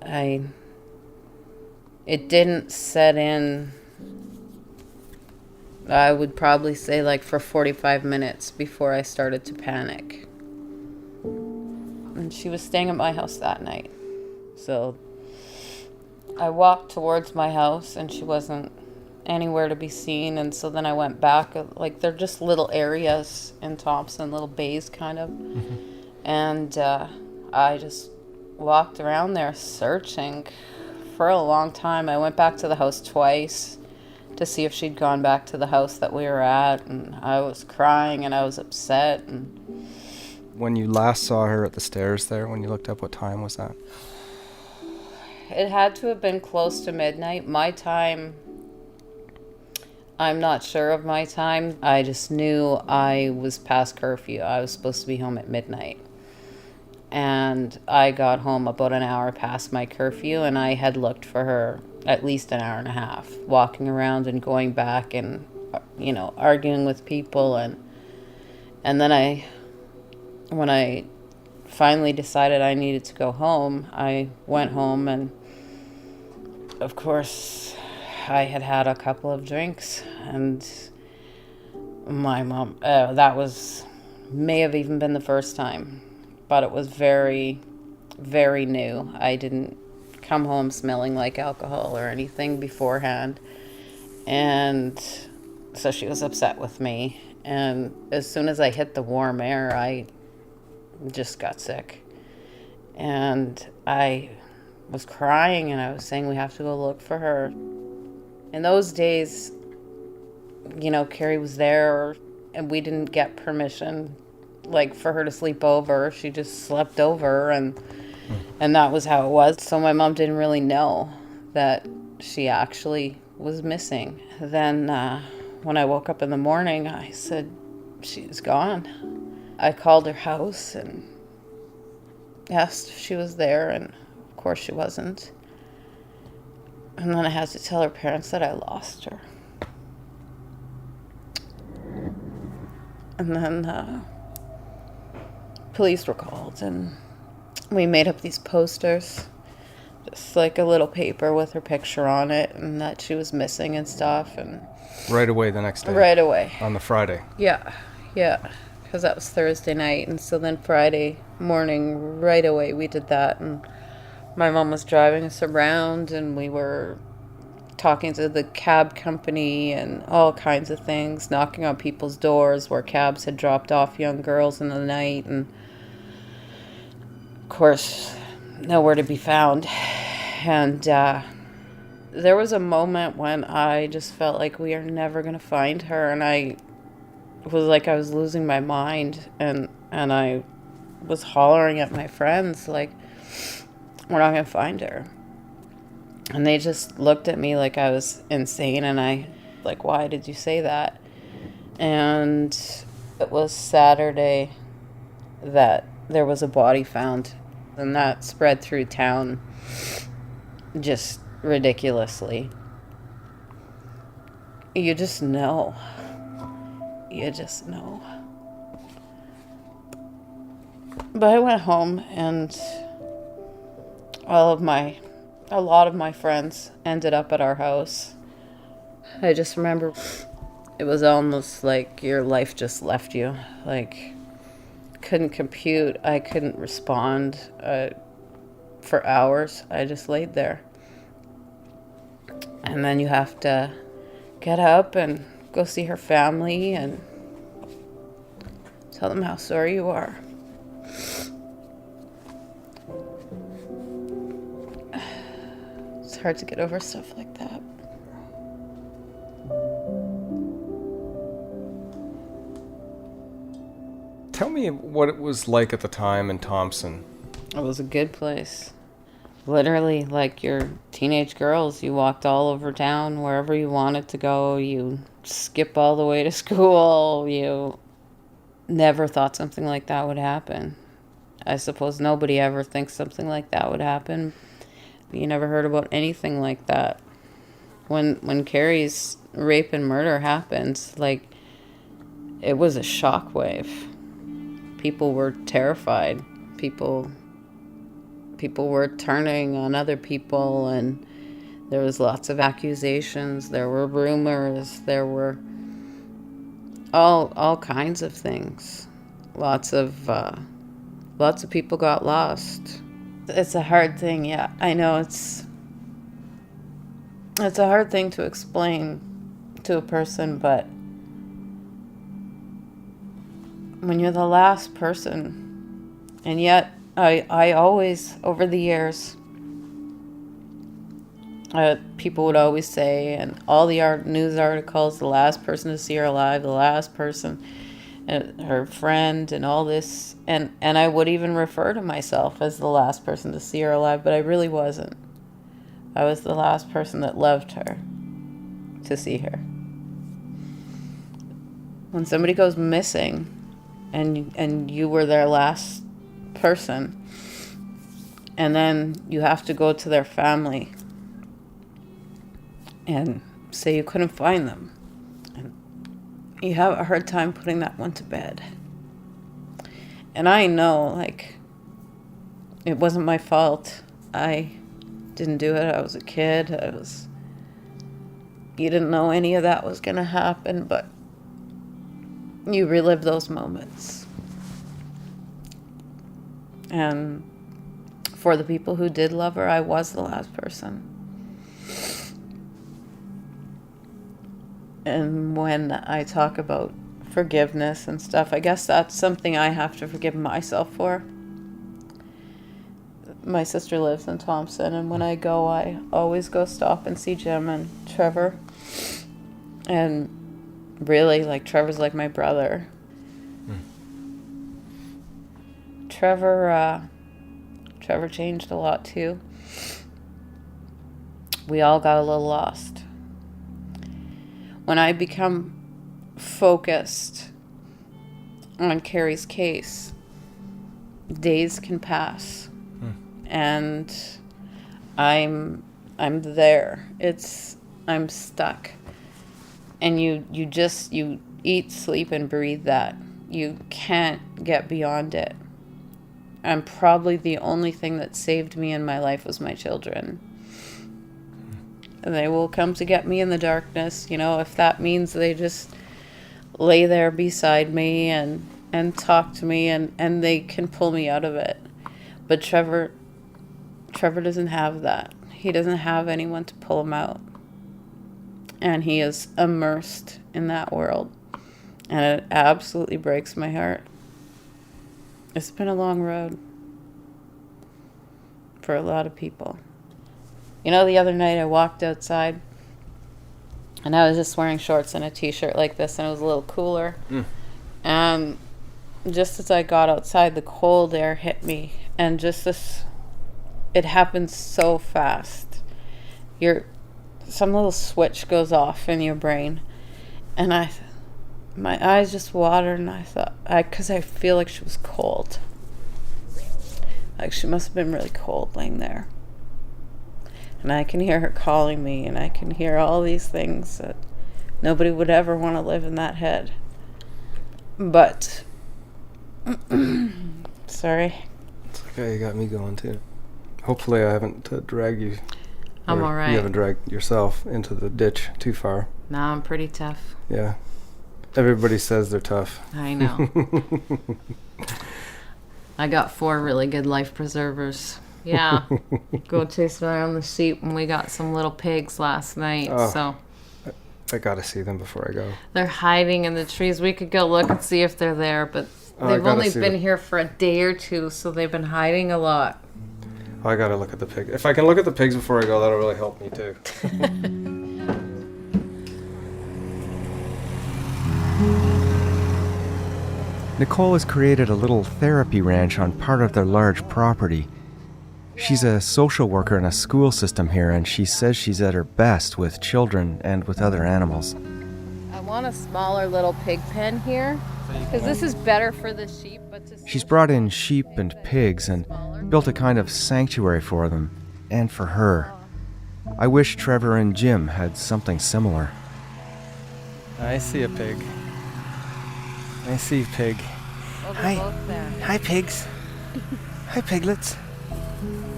It didn't set in, I would probably say, like for 45 minutes before I started to panic. And she was staying at my house that night. So I walked towards my house, and she wasn't anywhere to be seen. And so then I went back, like they're just little areas in Thompson, little bays kind of. Mm-hmm. And I just walked around there searching for a long time. I went back to the house twice to see if she'd gone back to the house that we were at, and I was crying and I was upset. And when you last saw her at the stairs there, when you looked up, what time was that? It had to have been close to midnight. My time, I'm not sure of my time. I just knew I was past curfew. I was supposed to be home at midnight. And I got home about an hour past my curfew, and I had looked for her at least an hour and a half, walking around and going back and, arguing with people. And then when I finally decided I needed to go home, I went home, and of course I had had a couple of drinks, and my mom, may have even been the first time, but it was very, very new. I didn't come home smelling like alcohol or anything beforehand. And so she was upset with me. And as soon as I hit the warm air, I just got sick. And I was crying, and I was saying, we have to go look for her. In those days, Kerrie was there, and we didn't get permission, for her to sleep over. She just slept over, and that was how it was. So my mom didn't really know that she actually was missing. Then when I woke up in the morning, I said, she's gone. I called her house and asked if she was there, and of course she wasn't. And then I had to tell her parents that I lost her. And then police were called, and we made up these posters Just like a little paper with her picture on it and that she was missing and stuff. And Right away the next day? Right away. On the Friday? Yeah, because that was Thursday night, and so then Friday morning, right away, we did that, and my mom was driving us around, and we were talking to the cab company and all kinds of things, knocking on people's doors where cabs had dropped off young girls in the night, and of course, nowhere to be found. And there was a moment when I just felt like we are never going to find her, and I was like I was losing my mind, and I was hollering at my friends like, we're not going to find her. And they just looked at me like I was insane, and I like, why did you say that? And it was Saturday that there was a body found, and that spread through town just ridiculously. You just know. You just know. But I went home, and a lot of my friends ended up at our house. I just remember it was almost like your life just left you. Like, couldn't compute. I couldn't respond. For hours, I just laid there. And then you have to get up and go see her family and tell them how sorry you are. It's hard to get over stuff like that. Tell me what it was like at the time in Thompson. It was a good place. Literally, like your teenage girls, you walked all over town, wherever you wanted to go. You skip all the way to school. You never thought something like that would happen. I suppose nobody ever thinks something like that would happen. But you never heard about anything like that. When Kerrie's rape and murder happened, like, it was a shockwave. People were terrified. People were turning on other people, and there was lots of accusations. There were rumors. There were all kinds of things. Lots of people got lost. It's a hard thing. Yeah, I know it's a hard thing to explain to a person, but when you're the last person, and yet I always, over the years, people would always say, and all the news articles, the last person to see her alive, the last person, and her friend, and all this, and I would even refer to myself as the last person to see her alive, but I really wasn't. I was the last person that loved her to see her. When somebody goes missing, and you were their last person, and then you have to go to their family and say you couldn't find them, and you have a hard time putting that one to bed. And I know, like, it wasn't my fault. I didn't do it. I was a kid. You didn't know any of that was gonna happen, but you relive those moments. And for the people who did love her, I was the last person. And when I talk about forgiveness and stuff, I guess that's something I have to forgive myself for. My sister lives in Thompson, and when I go, I always go stop and see Jim and Trevor. And really, like, Trevor's like my brother. Trevor changed a lot too. We all got a little lost. When I become focused on Kerrie's case, days can pass, and I'm there. I'm stuck, and you eat, sleep, and breathe that. You can't get beyond it. And probably the only thing that saved me in my life was my children. They will come to get me in the darkness, you know, if that means they just lay there beside me and talk to me and they can pull me out of it. But Trevor doesn't have that. He doesn't have anyone to pull him out. And he is immersed in that world. And it absolutely breaks my heart. It's been a long road for a lot of people. You know, the other night I walked outside and I was just wearing shorts and a t-shirt like this, and it was a little cooler. And just as I got outside, the cold air hit me, and just this, it happens so fast. Some little switch goes off in your brain, and my eyes just watered, and I thought, because I feel like she was cold. Like she must have been really cold laying there. And I can hear her calling me, and I can hear all these things that nobody would ever want to live in that head. But, sorry. It's okay, you got me going too. Hopefully I haven't dragged you. I'm all right. You haven't dragged yourself into the ditch too far. No, I'm pretty tough. Yeah. Everybody says they're tough. I know. I got 4 really good life preservers. Yeah. Go chasing around the sheep, and we got some little pigs last night. Oh, so I gotta see them before I go. They're hiding in the trees. We could go look and see if they're there, but they've only been here for a day or 2, so they've been hiding a lot. Oh, I gotta look at the pig. If I can look at the pigs before I go, that'll really help me too. Nicole has created a little therapy ranch on part of their large property. She's a social worker in a school system here, and she says she's at her best with children and with other animals. I want a smaller little pig pen here, because this is better for the sheep. She's brought in sheep and pigs and built a kind of sanctuary for them, and for her. I wish Trevor and Jim had something similar. I see a pig. I see pig. Oh, they're both there. Hi, pigs. Hi, piglets.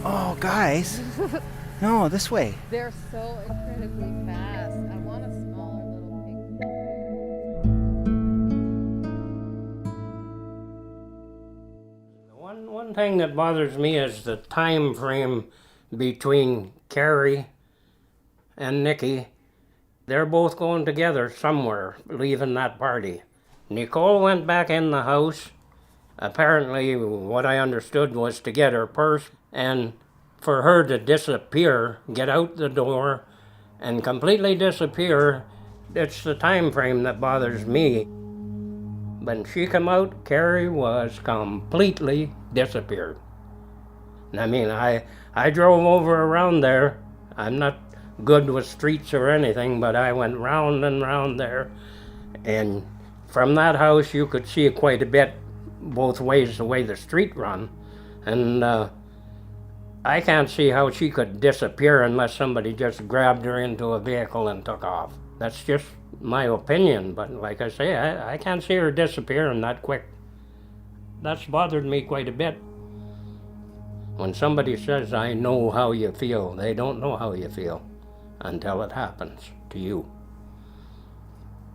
Oh, guys. No, this way. They're so incredibly fast. I want a smaller little pig. One thing that bothers me is the time frame between Kerrie and Nikki. They're both going together somewhere, leaving that party. Nicole went back in the house. Apparently, what I understood was to get her purse, and for her to disappear, get out the door, and completely disappear. It's the time frame that bothers me. When she came out, Kerrie was completely disappeared. I mean, I drove over around there. I'm not good with streets or anything, but I went round and round there, and from that house you could see quite a bit both ways the way the street run, and I can't see how she could disappear unless somebody just grabbed her into a vehicle and took off. That's just my opinion, but like I say, I can't see her disappearing that quick. That's bothered me quite a bit. When somebody says, I know how you feel, they don't know how you feel until it happens to you.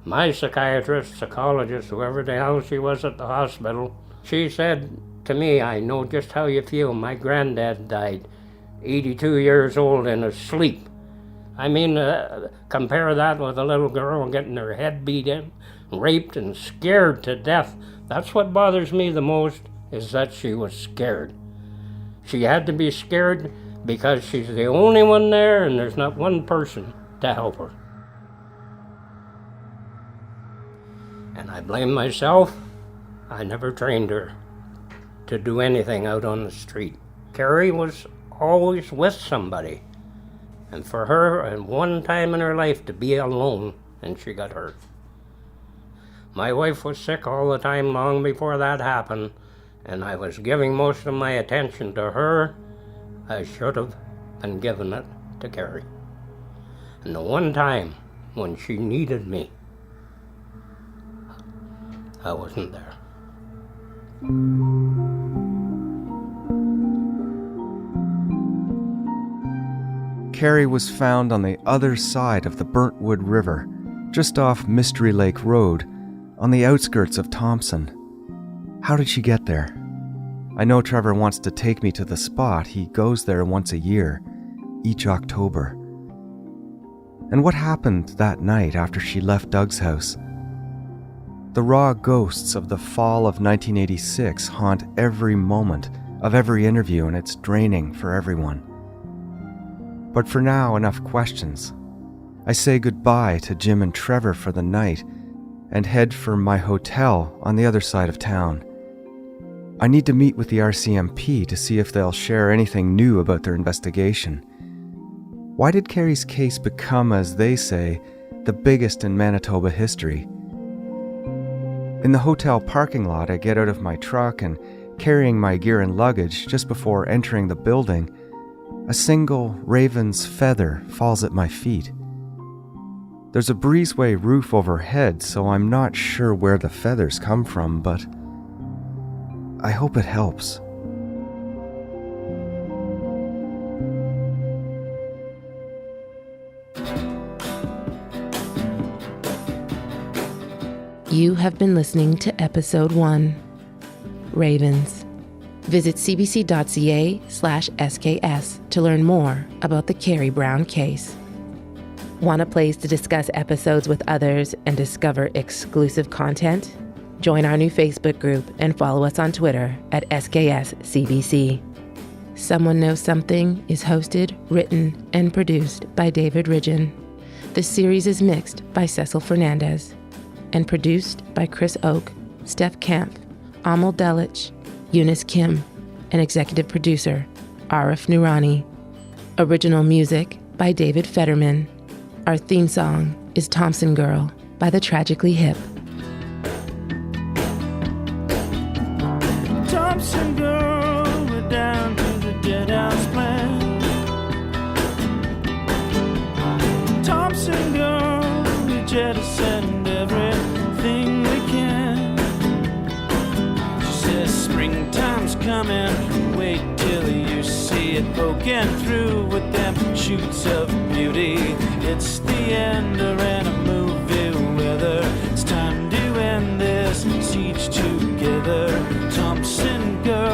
My psychiatrist, psychologist, whoever the hell she was at the hospital, she said to me, I know just how you feel. My granddad died, 82 years old, in his sleep. I mean, compare that with a little girl getting her head beat in, raped and scared to death. That's what bothers me the most, is that she was scared. She had to be scared because she's the only one there and there's not one person to help her. And I blame myself. I never trained her to do anything out on the street. Kerrie was always with somebody. And for her, at one time in her life, to be alone, and she got hurt. My wife was sick all the time long before that happened, and I was giving most of my attention to her. I should have been giving it to Kerrie. And the one time when she needed me, I wasn't there. Kerrie was found on the other side of the Burntwood River, just off Mystery Lake Road, on the outskirts of Thompson. How did she get there? I know Trevor wants to take me to the spot. He goes there once a year, each October. And what happened that night after she left Doug's house? The raw ghosts of the fall of 1986 haunt every moment of every interview, and it's draining for everyone. But for now, enough questions. I say goodbye to Jim and Trevor for the night and head for my hotel on the other side of town. I need to meet with the RCMP to see if they'll share anything new about their investigation. Why did Kerrie's case become, as they say, the biggest in Manitoba history? In the hotel parking lot, I get out of my truck and, carrying my gear and luggage just before entering the building, a single raven's feather falls at my feet. There's a breezeway roof overhead, so I'm not sure where the feathers come from, but I hope it helps. You have been listening to Episode 1, Ravens. Visit cbc.ca/SKS to learn more about the Kerrie Brown case. Want a place to discuss episodes with others and discover exclusive content? Join our new Facebook group and follow us on Twitter at SKSCBC. Someone Knows Something is hosted, written, and produced by David Ridgen. The series is mixed by Cecil Fernandez and produced by Chris Oak, Steph Camp, Amal Delich, Eunice Kim, and executive producer Arif Noorani. Original music by David Fetterman. Our theme song is Thompson Girl by the Tragically Hip. Thompson girl, we're down to the dead house plan. Thompson girl, we jettisoned everything we can. She says springtime's coming, wait till you see it poking through with them shoots of beauty. It's the end of a movie weather. It's time to end this siege together. Thompson girl,